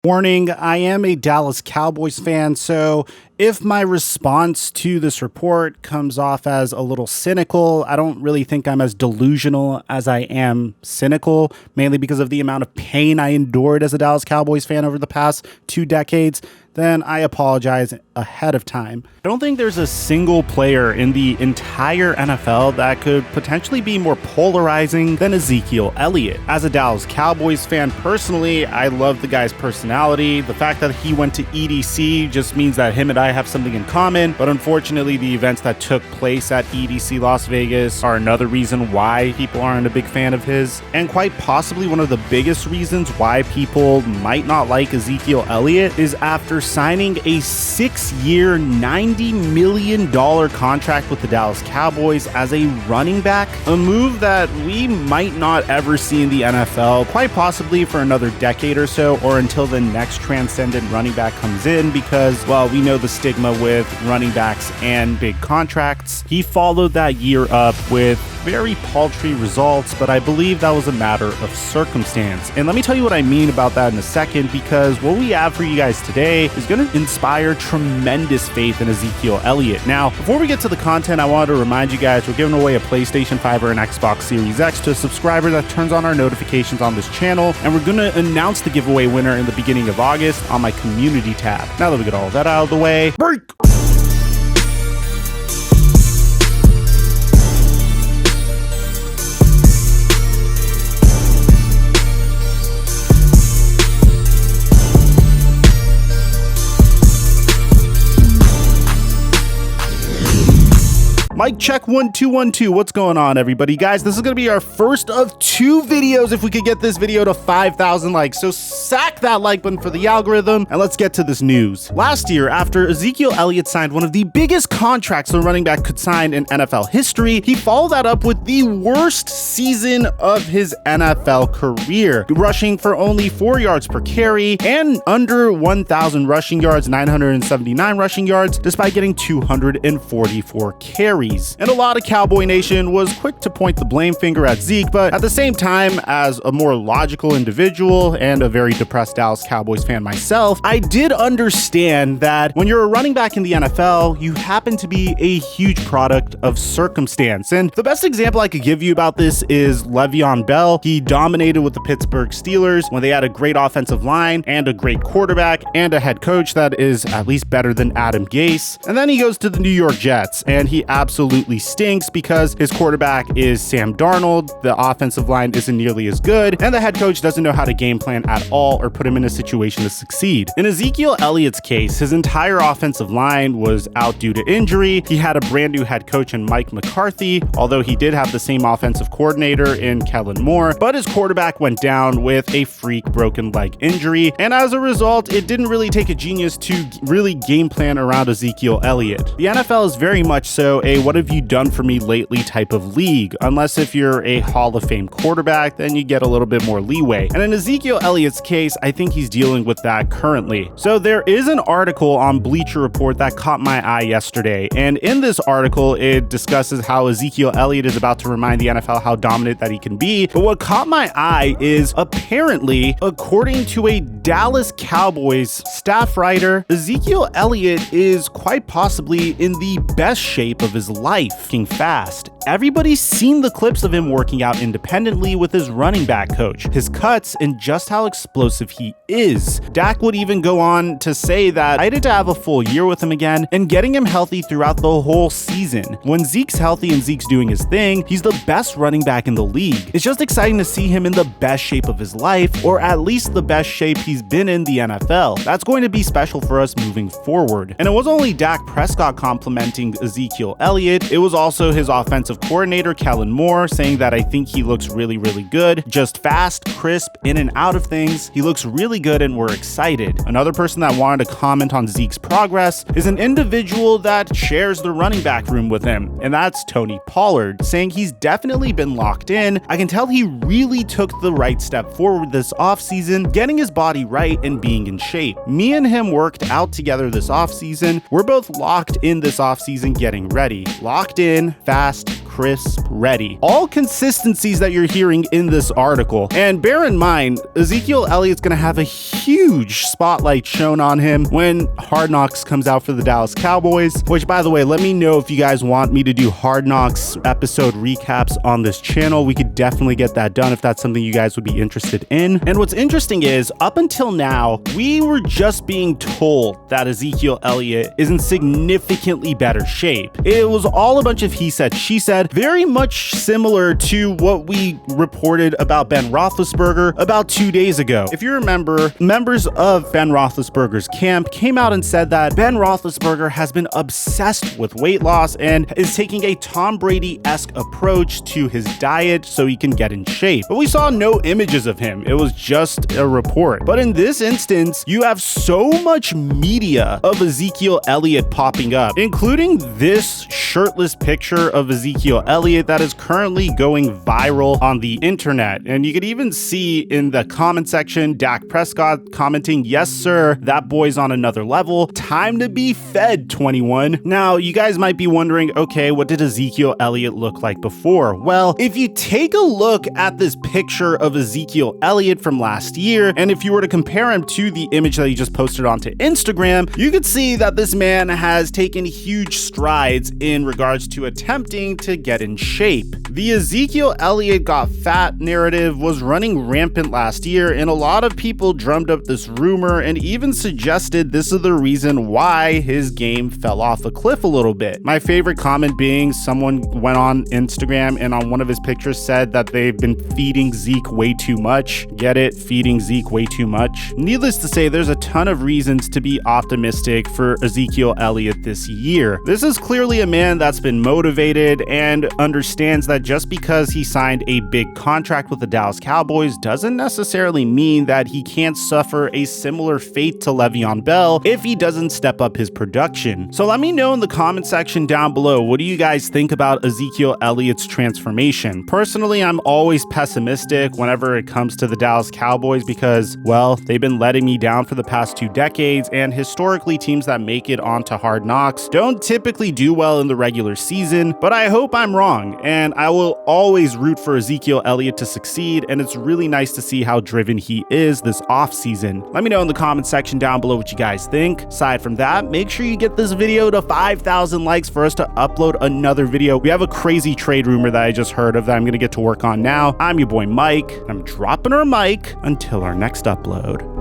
Warning, I am a Dallas Cowboys fan, so if my response to this report comes off as a little cynical, I don't really think I'm as delusional as I am cynical, mainly because of the amount of pain I endured as a Dallas Cowboys fan over the past 2 decades. Then I apologize ahead of time. I don't think there's a single player in the entire NFL that could potentially be more polarizing than Ezekiel Elliott. As a Dallas Cowboys fan personally, I love the guy's personality. The fact that he went to EDC just means that him and I have something in common, but unfortunately the events that took place at EDC Las Vegas are another reason why people aren't a big fan of his, and quite possibly one of the biggest reasons why people might not like Ezekiel Elliott is after signing a 6-year, $90 million contract with the Dallas Cowboys as a running back, a move that we might not ever see in the NFL, quite possibly for another decade or so, or until the next transcendent running back comes in, because, well, we know the stigma with running backs and big contracts. He followed that year up with very paltry results, but I believe that was a matter of circumstance. And let me tell you what I mean about that in a second, because what we have for you guys today is going to inspire tremendous faith in Ezekiel Elliott. Now, before we get to the content, I wanted to remind you guys we're giving away a PlayStation 5 or an Xbox Series X to a subscriber that turns on our notifications on this channel, and we're going to announce the giveaway winner in the beginning of August on my community tab. Now that we get all that out of the way, break! Mic check 1 2 1 2. What's going on, everybody? Guys, this is going to be our first of 2 videos if we could get this video to 5,000 likes. So sack that like button for the algorithm, and let's get to this news. Last year, after Ezekiel Elliott signed one of the biggest contracts a running back could sign in NFL history, he followed that up with the worst season of his NFL career, rushing for only 4 yards per carry and under 1,000 rushing yards, 979 rushing yards, despite getting 244 carries. And a lot of Cowboy Nation was quick to point the blame finger at Zeke, but at the same time, as a more logical individual and a very depressed Dallas Cowboys fan myself, I did understand that when you're a running back in the NFL, you happen to be a huge product of circumstance. And the best example I could give you about this is Le'Veon Bell. He dominated with the Pittsburgh Steelers when they had a great offensive line and a great quarterback and a head coach that is at least better than Adam Gase. And then he goes to the New York Jets and he absolutely stinks because his quarterback is Sam Darnold, the offensive line isn't nearly as good, and the head coach doesn't know how to game plan at all or put him in a situation to succeed. In Ezekiel Elliott's case, his entire offensive line was out due to injury. He had a brand new head coach in Mike McCarthy, although he did have the same offensive coordinator in Kellen Moore, but his quarterback went down with a freak broken leg injury, and as a result, it didn't really take a genius to really game plan around Ezekiel Elliott. The NFL is very much so a what have you done for me lately type of league, unless if you're a Hall of Fame quarterback, then you get a little bit more leeway. And in Ezekiel Elliott's case, I think he's dealing with that currently. So there is an article on Bleacher Report that caught my eye yesterday, and in this article, it discusses how Ezekiel Elliott is about to remind the NFL how dominant that he can be. But what caught my eye is apparently, according to a Dallas Cowboys staff writer, Ezekiel Elliott is quite possibly in the best shape of his life. Fast. Everybody's seen the clips of him working out independently with his running back coach, his cuts, and just how explosive he is. Dak would even go on to say that I did to have a full year with him again and getting him healthy throughout the whole season. When Zeke's healthy and Zeke's doing his thing, he's the best running back in the league. It's just exciting to see him in the best shape of his life, or at least the best shape he's been in the NFL. That's going to be special for us moving forward. And it wasn't only Dak Prescott complimenting Ezekiel Elliott, it was also his offensive coordinator, Kellen Moore, saying that I think he looks really, really good. Just fast, crisp, in and out of things. He looks really good and we're excited. Another person that wanted to comment on Zeke's progress is an individual that shares the running back room with him, and that's Tony Pollard, saying he's definitely been locked in. I can tell he really took the right step forward this offseason, getting his body right and being in shape. Me and him worked out together this offseason. We're both locked in this offseason getting ready. Locked in, fast, crisp, ready. All consistencies that you're hearing in this article. And bear in mind, Ezekiel Elliott's gonna have a huge spotlight shown on him when Hard Knocks comes out for the Dallas Cowboys, which, by the way, let me know if you guys want me to do Hard Knocks episode recaps on this channel. We could definitely get that done if that's something you guys would be interested in. And what's interesting is, up until now, we were just being told that Ezekiel Elliott is in significantly better shape. It was all a bunch of he said, she said, very much similar to what we reported about Ben Roethlisberger about 2 days ago. If you remember, members of Ben Roethlisberger's camp came out and said that Ben Roethlisberger has been obsessed with weight loss and is taking a Tom Brady-esque approach to his diet so he can get in shape. But we saw no images of him. It was just a report. But in this instance, you have so much media of Ezekiel Elliott popping up, including this shirtless picture of Ezekiel Elliott that is currently going viral on the internet. And you could even see in the comment section, Dak Prescott commenting, "Yes, sir, that boy's on another level. Time to be fed, 21. Now, you guys might be wondering, okay, what did Ezekiel Elliott look like before? Well, if you take a look at this picture of Ezekiel Elliott from last year, and if you were to compare him to the image that he just posted onto Instagram, you could see that this man has taken huge strides in regards to attempting to get in shape. The Ezekiel Elliott got fat narrative was running rampant last year, and a lot of people drummed up this rumor and even suggested this is the reason why his game fell off a cliff a little bit. My favorite comment being someone went on Instagram and on one of his pictures said that they've been feeding Zeke way too much. Get it? Feeding Zeke way too much. Needless to say, there's a ton of reasons to be optimistic for Ezekiel Elliott this year. This is clearly a man that's been motivated and understands that just because he signed a big contract with the Dallas Cowboys doesn't necessarily mean that he can't suffer a similar fate to Le'Veon Bell if he doesn't step up his production. So let me know in the comment section down below, what do you guys think about Ezekiel Elliott's transformation? Personally, I'm always pessimistic whenever it comes to the Dallas Cowboys because, well, they've been letting me down for the past 2 decades, and historically teams that make it onto Hard Knocks don't typically do well in the regular season, but I hope I'm wrong, and I will always root for Ezekiel Elliott to succeed, and it's really nice to see how driven he is this offseason. Let me know in the comment section down below what you guys think. Aside from that, make sure you get this video to 5,000 likes for us to upload another video. We have a crazy trade rumor that I just heard of that I'm gonna get to work on now. I'm your boy Mike. I'm dropping our mic until our next upload.